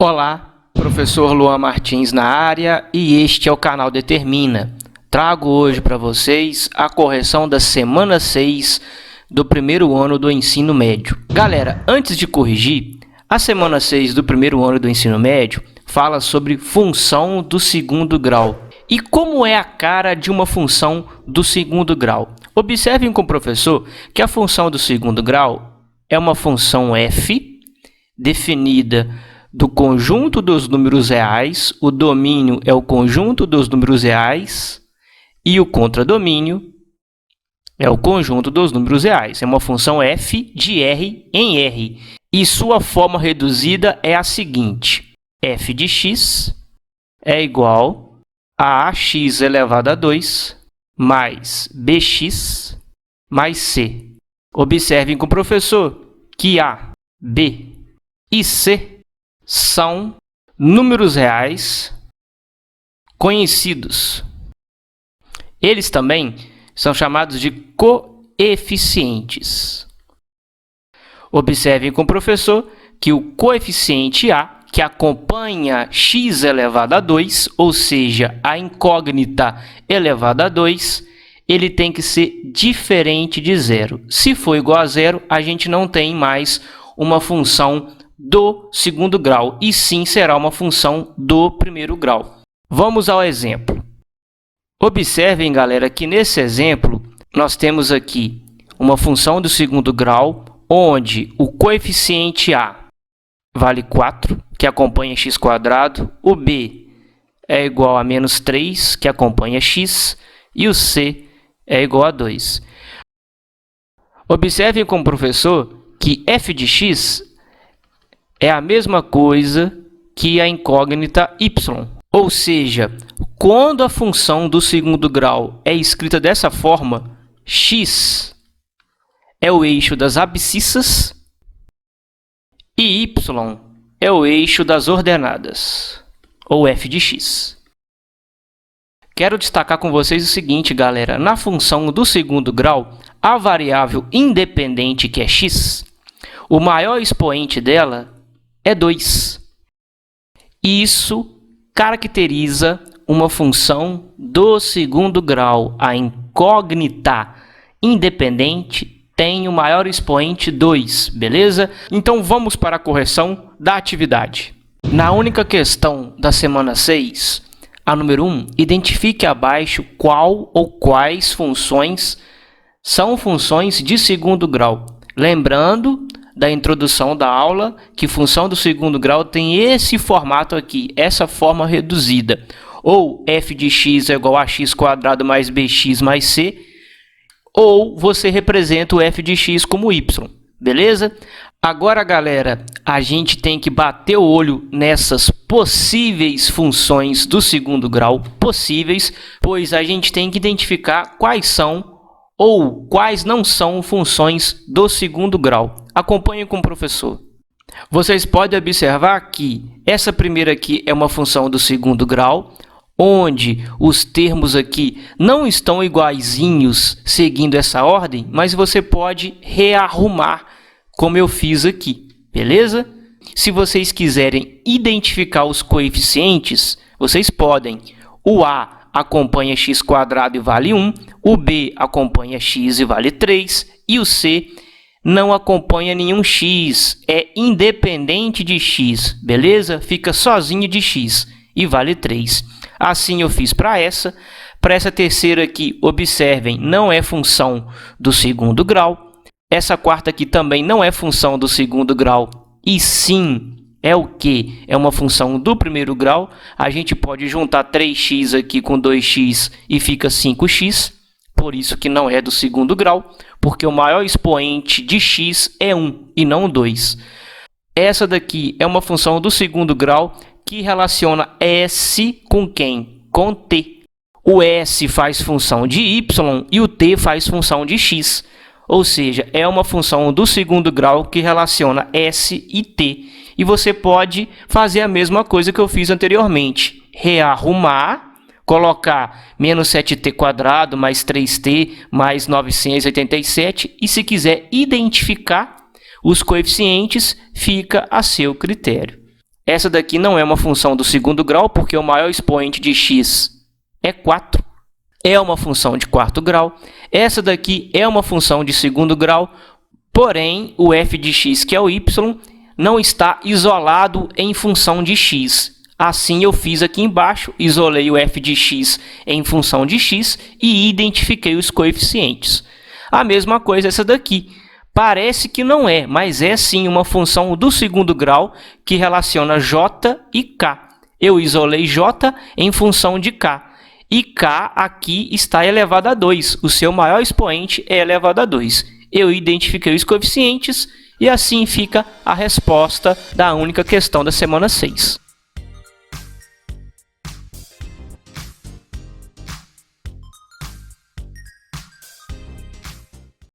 Olá, professor Luan Martins na área e este é o canal Determina. Trago hoje para vocês a correção da semana 6 do primeiro ano do ensino médio. Galera, antes de corrigir, a semana 6 do primeiro ano do ensino médio fala sobre função do segundo grau. E como é a cara de uma função do segundo grau? Observem com o professor que a função do segundo grau é uma função f definida do conjunto dos números reais, o domínio é o conjunto dos números reais e o contradomínio é o conjunto dos números reais. É uma função f de R em R. E sua forma reduzida é a seguinte: f de x é igual a ax elevado a 2 mais bx mais c. Observem com o professor que a, b e c são números reais conhecidos. Eles também são chamados de coeficientes. Observem com o professor que o coeficiente A, que acompanha x elevado a 2, ou seja, a incógnita elevada a 2, ele tem que ser diferente de zero. Se for igual a zero, a gente não tem mais uma função do segundo grau, e sim será uma função do primeiro grau. Vamos ao exemplo. Observem, galera, que nesse exemplo nós temos aqui uma função do segundo grau, onde o coeficiente A vale 4, que acompanha x², o B é igual a menos 3, que acompanha x, e o C é igual a 2. Observem com o professor que f de x é a mesma coisa que a incógnita y. Ou seja, quando a função do segundo grau é escrita dessa forma, x é o eixo das abscissas e y é o eixo das ordenadas, ou f de x. Quero destacar com vocês o seguinte, galera. Na função do segundo grau, a variável independente, que é x, o maior expoente dela é 2. Isso caracteriza uma função do segundo grau. A incógnita independente tem o maior expoente 2, beleza? Então vamos para a correção da atividade. Na única questão da semana 6, a número 1, identifique abaixo qual ou quais funções são funções de segundo grau. Lembrando da introdução da aula, que função do segundo grau tem esse formato aqui, essa forma reduzida. Ou f de x é igual a x² mais bx mais c, ou você representa o f de x como y, beleza? Agora, galera, a gente tem que bater o olho nessas possíveis funções do segundo grau, possíveis, pois a gente tem que identificar quais são ou quais não são funções do segundo grau. Acompanhe com o professor. Vocês podem observar que essa primeira aqui é uma função do segundo grau, onde os termos aqui não estão iguaizinhos seguindo essa ordem, mas você pode rearrumar como eu fiz aqui, beleza? Se vocês quiserem identificar os coeficientes, vocês podem. O A acompanha x² e vale 1, o B acompanha x e vale 3, e o C não acompanha nenhum x, é independente de x, beleza? Fica sozinho de x e vale 3. Assim eu fiz para essa. Para essa terceira aqui, observem, não é função do segundo grau. Essa quarta aqui também não é função do segundo grau, e sim é o que? É uma função do primeiro grau. A gente pode juntar 3x aqui com 2x e fica 5x. Por isso que não é do segundo grau, porque o maior expoente de x é 1 e não 2. Essa daqui é uma função do segundo grau que relaciona s com quem? Com t. O s faz função de y e o t faz função de x. Ou seja, é uma função do segundo grau que relaciona s e t. E você pode fazer a mesma coisa que eu fiz anteriormente. Rearrumar, colocar menos 7t² mais 3t mais 987. E se quiser identificar os coeficientes, fica a seu critério. Essa daqui não é uma função do segundo grau, porque o maior expoente de x é 4. É uma função de quarto grau. Essa daqui é uma função de segundo grau, porém, o f de x, que é o y, não está isolado em função de x. Assim, eu fiz aqui embaixo, isolei o f de x em função de x e identifiquei os coeficientes. A mesma coisa essa daqui. Parece que não é, mas é sim uma função do segundo grau que relaciona j e k. Eu isolei j em função de k. E k aqui está elevado a 2. O seu maior expoente é elevado a 2. Eu identifiquei os coeficientes e assim fica a resposta da única questão da semana 6.